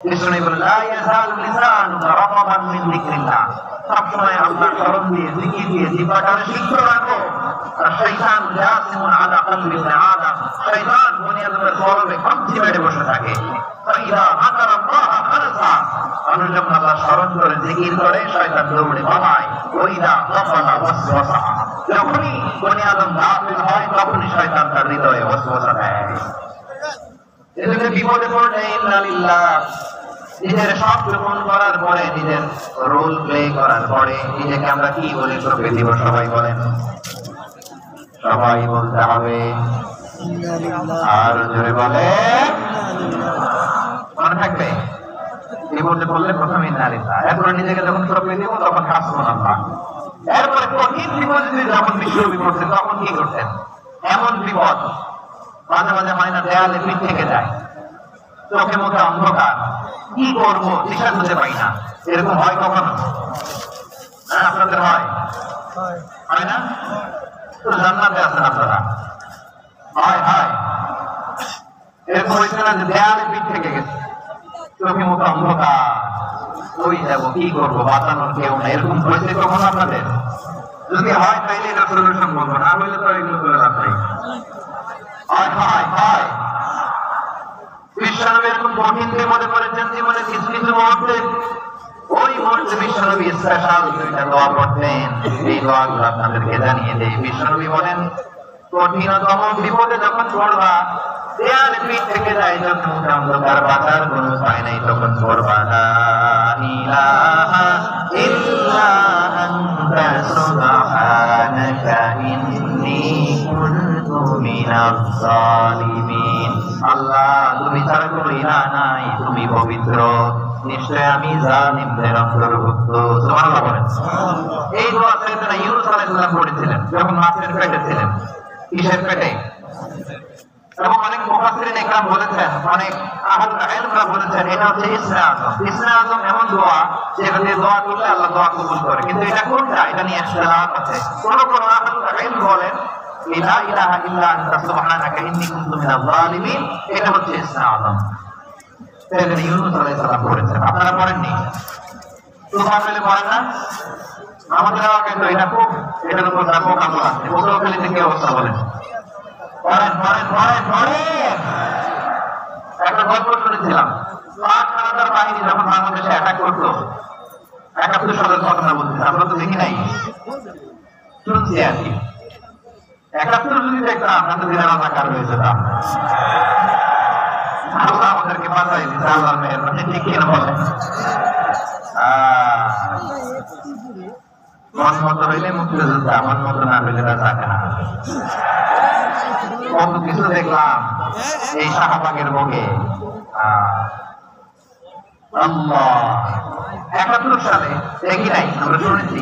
বিষ্ণু বলেন লা ইয়াজালু লিসানুকা রাতাবান মিন যিকরিল্লাহ, সবসময় আল্লাহর স্মরণ দিয়ে জিকির দিয়ে জিহ্বাটাকে সিদ্ধ রাখো। আর শয়তান জাসিমুন আলা কলবি ইবনে আদম, শয়তান বনি আদমের কলবে কঞ্চি মেরে বসে থাকে। ফাইদা যাকারা আল্লাহ খালাসা, মানুষ যখন আল্লাহর স্মরণ করে জিকির করে শয়তান দৌড়ে পালায়। ওয়াইদা গাফালা ওয়াসওয়াসা, যখনই বনি আদম গাফিল হয় তখনই শয়তান তার হৃদয়ে ওয়াসওয়াসা দেয়। এজন্য বিপদে পড়লে ইন্না লিল্লাহ, নিজের সব গোপন করার পরে, নিজের রোল প্লে করার পরে নিজেকে আমরা কি বলে চোখে দিব? সবাই বলেন, সবাই বলতে হবে আর জোরে বলে, মনে থাকবে। বিপদে পড়লে প্রথমে ইন্না লিল্লাহ, এরপরে নিজেকে যখন চোখে দিব তখন হাসবুনাল্লাহ। এরপরে কঠিন বিপদে যখন বিশ্ব বিপদে তখন কি করতেন? এমন বিপদ মাঝে মাঝে হয় না, দেয়ালে পিঠ থেকে যায়, চোখে মুখে অন্ধকার, কি করবো দিশা খুঁজে পাই না, এরকম হয় কখনো? আপনাদের হয়? হয় না? তো জান্নাতে আছেন আপনারা, হয় হয় এরকম হয়েছে না যে দেয়ালে পিঠ থেকে গেছে, চোখে মুখে অন্ধকার, ওই যাবো, কি করবো, বাঁচানোর কেউ না, এরকম হয়েছে কখনো আপনাদের? যদি হয় তাইলে এটা সলিউশন বলবো, না হইলে তো এগুলো করে লাভ নেই। হয় হয় হয়, বিশ্বনবী এরকম কঠিন বিপদে পড়েছেন জীবনে কিছু কিছু মুহূর্তে, ওই মুহূর্তে বিশ্বনবী স্পেশাল দুইটা দোয়া পড়তেন। এই দোয়াগুলো আপনাদেরকে জানিয়ে দেয়। বিশ্বনবী বলেন, কঠিনতম বিপদে যখন পড়বা, দেয়াল পিঠ থেকে যায়, যখন অন্ধকার বাঁচার কোন উপায় নাই, তখন পড়বা লা ইলাহা ইল্লা আনতা সুবহানাকা ইন্নী কুনতু মিনাজ জালিমিন। আল্লাহ, তুমি ছাড়া কোনো ইলাহ নাই, তুমি পবিত্র, নিশ্চয় আমি জালিমদের অন্তর্ভুক্ত। সুবহানাল্লাহ বলেন। এই দোয়া সাইয়েদনা ইউনূস আলাইহিস সালাম পড়েছিলেন যখন মাছের পেটে ছিলেন। কিসের পেটে? এবং অনেক মুফাসসিরিন ইকরাম বলেছেন, অনেক আহলুল ইলমরা বলেছেন, এটা হচ্ছে ইসরা আযম। ইসরা আযম এমন দোয়া যেটা দিয়ে দোয়া করলে আল্লাহ দোয়া কবুল করে। কিন্তু এটা কোনটা, এটা নিয়ে ইখতিলাফ আছে। কোন কোন আহলুল ইলম বলেন লা ইলাহা ইল্লা আনতা সুবহানাকা ইন্নী কুনতু মিনাজ জালিমিন, এটা হচ্ছে ইসরা আযম। সাইয়েদনা ইউনূস আলাইহিস সালাম পড়েছেন, আপনারা পড়েননি? তোমরা বলে পড়েন না? আমাদের এলাকায় তো এটা খুব, এটার উপর ব্যাপক আমল আছে। পটুয়াখালীতে কি অবস্থা বলেন? পড়েন পড়েন পড়েন পড়েন। একটা গল্প শুনেছিলাম, পাক হানাদার বাহিনী যখন বাংলাদেশে অ্যাটাক করতো, ৭১ সালের ঘটনা বলতেছে, আমরা তো দেখি নাই, শুনছি আর কি। ৭১ যদি দেখতাম আমরা দিনের রাজাকার হয়ে যেতাম। আল্লাহ আমাদেরকে বাঁচাই দিচ্ছে, আল্লাহর মেহেরবানি, ঠিক কিনা বলেন? মন মতো হইলে মুক্তিযোদ্ধা, মন মতো না হইলে রাজাকার। কত কিছু দেখলাম এই শাহবাগের বুকে। আল্লাহ, ৭১ সালে দেখি নাই, আমরা শুনেছি।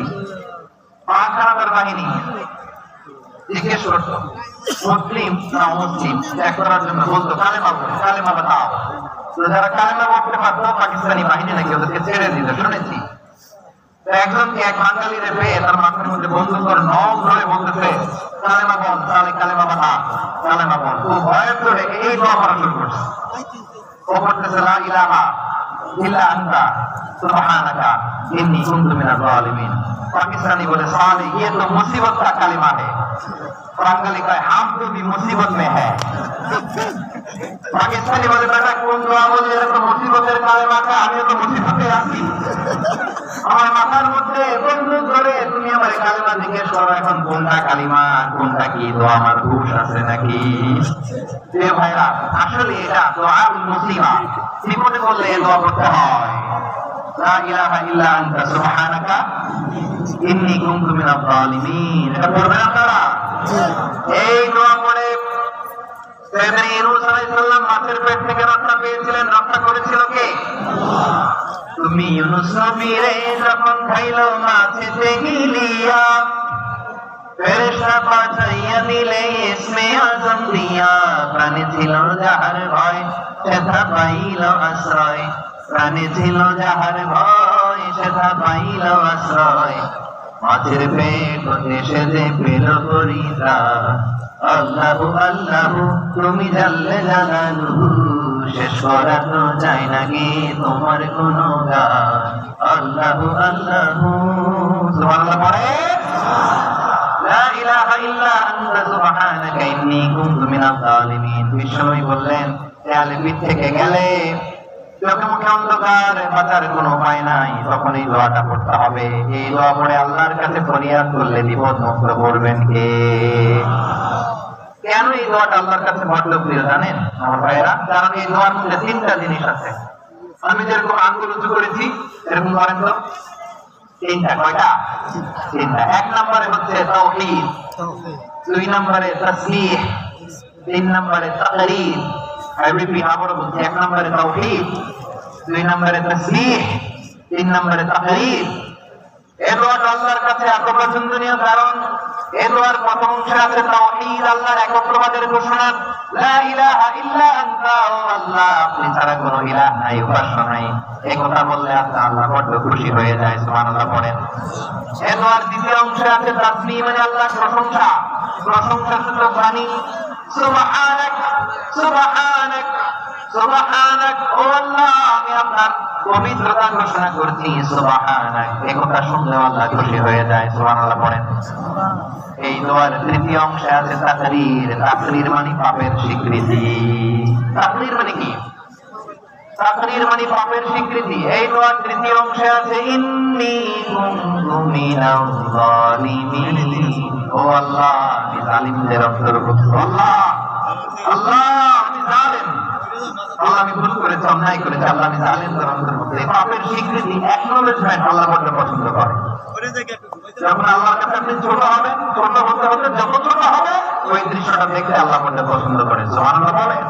পাক হানাদার বাহিনী জিজ্ঞেস করতো মুসলিম না মুসলিম ত্যাগ করার জন্য, বলতো কালেমা বলো, কালেমা বাতাও। তো যারা কালেমা বলতে পারতো পাকিস্তানি বাহিনী নাকি ওদেরকে ছেড়ে দিত, শুনেছি। একজনকে, এক বাঙালিরে পেয়ে তার মাথার মধ্যে বন্দুক করে নখ ধরে বলতেছে, কালেমা বল, তাহলে কালেমা বাতা, কালেমা বল। তো ভয়ের ধরে এই দোয়া পড়া শুরু করছে। ও পড়তেছে লা ইলাহা ইল্লা আনতা সুবহানাকা ইন্নী কুনতু মিনাজ জালিমিন। पाकिस्तानी बोले साले ये तो मुसीबत का कलिमा है। बांग्लादेश का हम तो भी मुसीबत में है। पाकिस्तानी बोले बेटा कौन दुआ बोले, ये तो मुसीबतेर कलिमा का, আমি তো মুসিবতে আছি। আমার মাথার মধ্যে বন্দুক ধরে তুমি আমার কালিমা জিজ্ঞেস করো, এখন কোনটা কালিমা কোনটা কি দোয়া, আমার হুঁশ আছে নাকি? প্রিয় ভাইরা, আসলে এটা দোয়াউল মুসলিমা, বিপদে পড়লে এই দোয়া করতে হয়। লা ইলাহা ইল্লা আনতা সুবহানাকা ইন্নী কুনতু মিনাজ জালিমিন। এটা পড়বেন আপনারা? এই দোয়া পড়ে সাইয়েদনা ইউনূস আলাইহিস সালাম মাছের পেট থেকে রক্ষা পেয়েছিলেন। রক্ষা করেছিল কে? তুমি ইউনূস নবীরে যখন খাইলো মাছেতে গিলিয়া, ফেরেশতা পাঠাইয়া দিলে ইসমে আযম দিয়া, প্রাণে ছিল যাহার ভয় সেথা পাইল আশ্রয়, প্রাণে ছিল যাহার ভয় সেথা পাইল আশ্রয়, মাছের পেট হতে সে যে পেল পরিত্রাণ। আল্লাহু আল্লাহু তুমি জাল্লে জালালুহু শেষ করা তো যায় না গে তোমার কোনো গান আল্লাহু আল্লাহু সুবহানাল্লাহ পড়ে লা ইলাহা ইল্লা আনতা সুবহানাকা ইন্নী কুনতু মিনাজ জালিমিন। বিশ্বনবী বললেন আলিফ থেকে গেলে চোখে মুখে অন্ধকার, বাঁচার কোনো উপায় নাই, তখন এই দোয়াটা পড়তে হবে। এই দোয়া পড়ে আল্লাহর কাছে ফরিয়াদ করলে বিপদ মুক্ত করবেন কে? কেন এই দোয়াটা আল্লাহর কাছে বড্ড প্রিয় জানেন আমার ভাইয়েরা? কারণ এই দোয়ার মধ্যে তিনটা জিনিস আছে। আমি যেরকম আঙ্গুল উঁচু করেছি এরকম করেন তো। তিনটা। কয়টা? তিনটা। এক নম্বরে হচ্ছে তাওহীদ, দুই নম্বরে তাসবিহ, তিন নম্বরে তাকরীর। আবার বলছি, এক নম্বরে তাওহীদ, দুই নম্বরে তাসবিহ, তিন নম্বরে তাকরীর। এই দোয়াটা আল্লাহর কাছে এত পছন্দনীয় কারণ এই দোয়ার প্রথম অংশে আছে তাওহীদ, আল্লাহর একত্ববাদের ঘোষণা। লা ইলাহা ইল্লা আনতা, ও আল্লাহ আপনি ছাড়া কোনো ইলাহ নাই, উপাস্য নাই। এই কথা বললে আল্লাহ বড্ড খুশি হয়ে যায়। সুবহানাল্লাহ পড়েন। এই দোয়ার দ্বিতীয় অংশে আছে তাসবিহ, মানে আল্লাহর প্রশংসা, প্রশংসাসূচক বাণী। সুবহানাক সুবহানাক সুবহানাক, ও আল্লাহ আমি আপনার পবিত্রতা ঘোষণা করছি। সুবহানাক, এই কথা শুনলে আল্লাহ খুশি হয়ে যায়। সুবহানাল্লাহ পড়েন। এই দোয়ার তৃতীয় অংশে আছে তাকরীর। তাকরীর মানে পাপের স্বীকৃতি। তাকরীর মানে কি? তাকরীর মানে পাপের স্বীকৃতি। এই দোয়ার তৃতীয় অংশে আছে ইন্নী কুনতু মিনাজ জালিমিন, ও আল্লাহ আমি জালিমদের অন্তর্ভুক্ত। আল্লাহ আল্লাহ আমি জালিম, আল্লাহ আমি ভুল করেছি, অন্যায় করেছি, আল্লাহ আমি জালিমদের অন্তর্ভুক্ত। এই পাপের স্বীকৃতি, অ্যাকনলেজমেন্ট আল্লাহ বড় পছন্দ করে। যখন আল্লাহর কাছে আপনি ছোট হবেন, ছোট হতে হতে যত ছোট হবে ওই দৃশ্যটা দেখতে আল্লাহ বড় পছন্দ করে। সুবহানাল্লাহ বলেন।